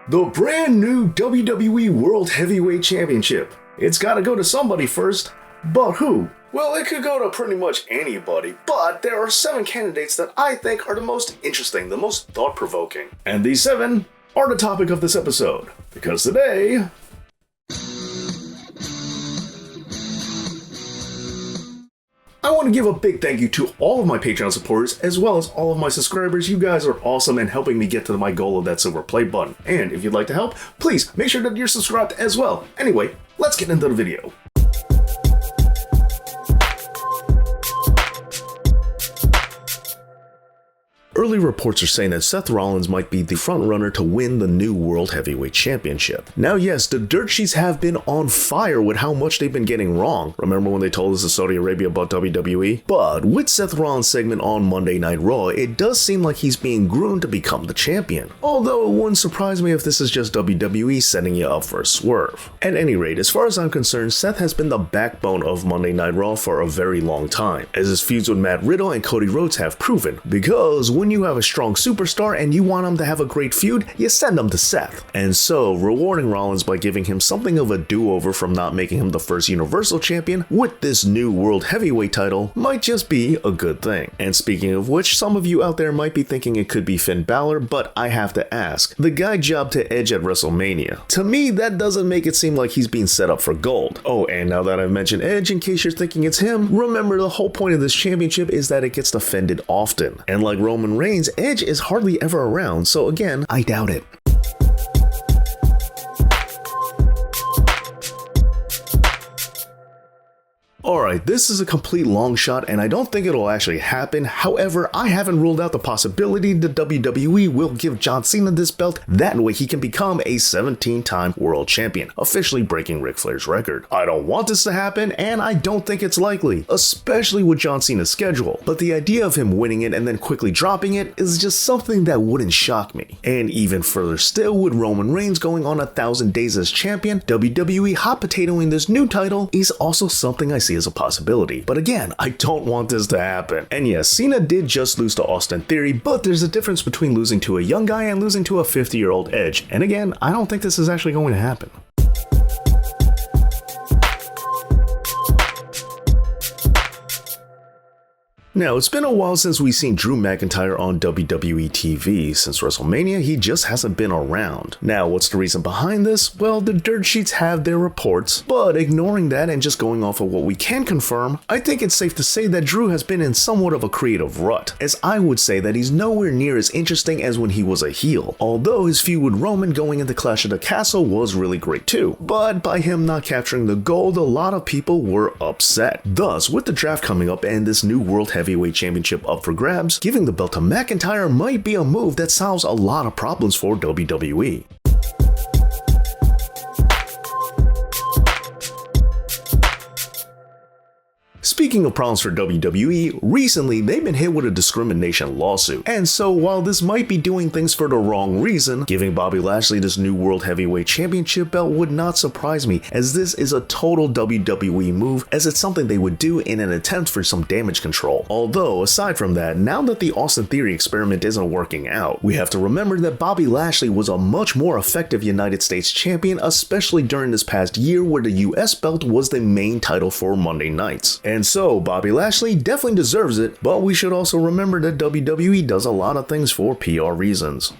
The brand new WWE World Heavyweight Championship. It's gotta go to somebody first, but who? Well, it could go to pretty much anybody, but there are 7 candidates that I think are the most interesting, the most thought-provoking. And these 7 are the topic of this episode, because today... I want to give a big thank you to all of my Patreon supporters, as well as all of my subscribers. You guys are awesome and helping me get to my goal of that silver play button. And if you'd like to help, please make sure that you're subscribed as well. Anyway, let's get into the video. Early reports are saying that Seth Rollins might be the frontrunner to win the new World Heavyweight Championship. Now yes, the dirt sheets have been on fire with how much they've been getting wrong. Remember when they told us in Saudi Arabia about WWE? But with Seth Rollins' segment on Monday Night Raw, it does seem like he's being groomed to become the champion. Although it wouldn't surprise me if this is just WWE setting you up for a swerve. At any rate, as far as I'm concerned, Seth has been the backbone of Monday Night Raw for a very long time, as his feuds with Matt Riddle and Cody Rhodes have proven. Because when you have a strong superstar and you want him to have a great feud, you send him to Seth. And so, rewarding Rollins by giving him something of a do-over from not making him the first Universal Champion with this new World Heavyweight title might just be a good thing. And speaking of which, some of you out there might be thinking it could be Finn Balor, but I have to ask, the guy jobbed to Edge at WrestleMania. To me, that doesn't make it seem like he's being set up for gold. Oh, and now that I've mentioned Edge, in case you're thinking it's him, remember the whole point of this championship is that it gets defended often. And like Roman Reigns, Edge is hardly ever around, so again, I doubt it. Alright, this is a complete long shot and I don't think it'll actually happen. However, I haven't ruled out the possibility that WWE will give John Cena this belt, that way he can become a 17-time world champion, officially breaking Ric Flair's record. I don't want this to happen and I don't think it's likely, especially with John Cena's schedule, but the idea of him winning it and then quickly dropping it is just something that wouldn't shock me. And even further still, with Roman Reigns going on 1,000 days as champion, WWE hot potatoing this new title is also something I see as a possibility. But again, I don't want this to happen. And yes, Cena did just lose to Austin Theory, but there's a difference between losing to a young guy and losing to a 50-year-old Edge. And again, I don't think this is actually going to happen. Now, it's been a while since we've seen Drew McIntyre on WWE TV. Since WrestleMania, he just hasn't been around. Now, what's the reason behind this? Well, the dirt sheets have their reports, but ignoring that and just going off of what we can confirm, I think it's safe to say that Drew has been in somewhat of a creative rut, as I would say that he's nowhere near as interesting as when he was a heel, although his feud with Roman going into Clash of the Castle was really great too. But by him not capturing the gold, a lot of people were upset. Thus, with the draft coming up and this new World Heavyweight Championship up for grabs, giving the belt to McIntyre might be a move that solves a lot of problems for WWE. Speaking of problems for WWE, recently they've been hit with a discrimination lawsuit. And so while this might be doing things for the wrong reason, giving Bobby Lashley this new World Heavyweight Championship belt would not surprise me, as this is a total WWE move, as it's something they would do in an attempt for some damage control. Although, aside from that, now that the Austin Theory experiment isn't working out, we have to remember that Bobby Lashley was a much more effective United States champion, especially during this past year where the US belt was the main title for Monday nights. And so, Bobby Lashley definitely deserves it, but we should also remember that WWE does a lot of things for PR reasons.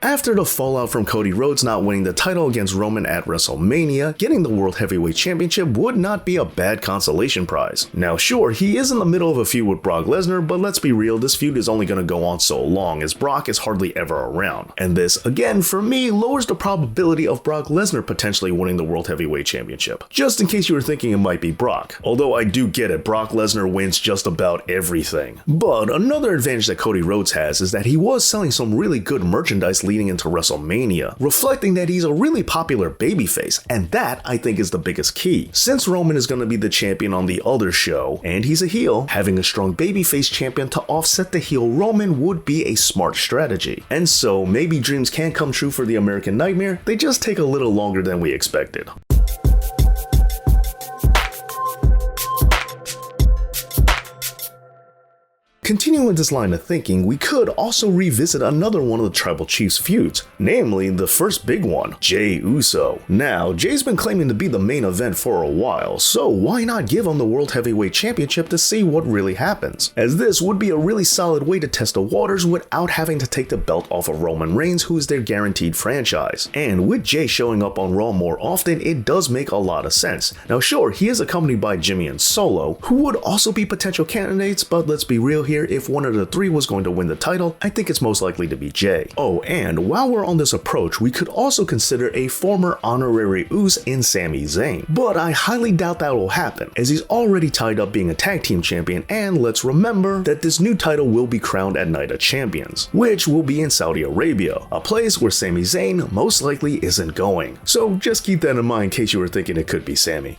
After the fallout from Cody Rhodes not winning the title against Roman at WrestleMania, getting the World Heavyweight Championship would not be a bad consolation prize. Now sure, he is in the middle of a feud with Brock Lesnar, but let's be real, this feud is only going to go on so long, as Brock is hardly ever around. And this, again, for me, lowers the probability of Brock Lesnar potentially winning the World Heavyweight Championship. Just in case you were thinking it might be Brock. Although I do get it, Brock Lesnar wins just about everything. But another advantage that Cody Rhodes has is that he was selling some really good merchandise leading into WrestleMania, reflecting that he's a really popular babyface, and that I think is the biggest key. Since Roman is going to be the champion on the other show, and he's a heel, having a strong babyface champion to offset the heel Roman would be a smart strategy. And so maybe dreams can come true for the American Nightmare, they just take a little longer than we expected. continuing this line of thinking, we could also revisit another one of the Tribal Chiefs feuds, namely the first big one, Jey Uso. Now, Jey's been claiming to be the main event for a while, so why not give him the World Heavyweight Championship to see what really happens, as this would be a really solid way to test the waters without having to take the belt off of Roman Reigns, who is their guaranteed franchise. And with Jey showing up on Raw more often, it does make a lot of sense. Now sure, he is accompanied by Jimmy and Solo, who would also be potential candidates, but let's be real here, if one of the three was going to win the title, I think it's most likely to be Jey. Oh, and while we're on this approach, we could also consider a former honorary Uso in Sami Zayn, but I highly doubt that will happen, as he's already tied up being a tag team champion, and let's remember that this new title will be crowned at Night of Champions, which will be in Saudi Arabia, a place where Sami Zayn most likely isn't going. So just keep that in mind in case you were thinking it could be Sami.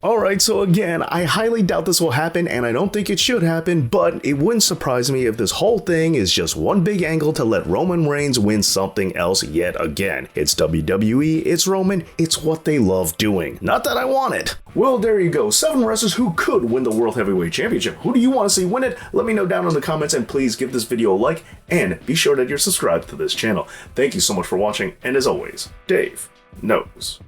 Alright, so again, I highly doubt this will happen, and I don't think it should happen, but it wouldn't surprise me if this whole thing is just one big angle to let Roman Reigns win something else yet again. It's WWE, it's Roman, it's what they love doing. Not that I want it. Well, there you go, 7 wrestlers who could win the World Heavyweight Championship. Who do you want to see win it? Let me know down in the comments, and please give this video a like, and be sure that you're subscribed to this channel. Thank you so much for watching, and as always, Dave knows.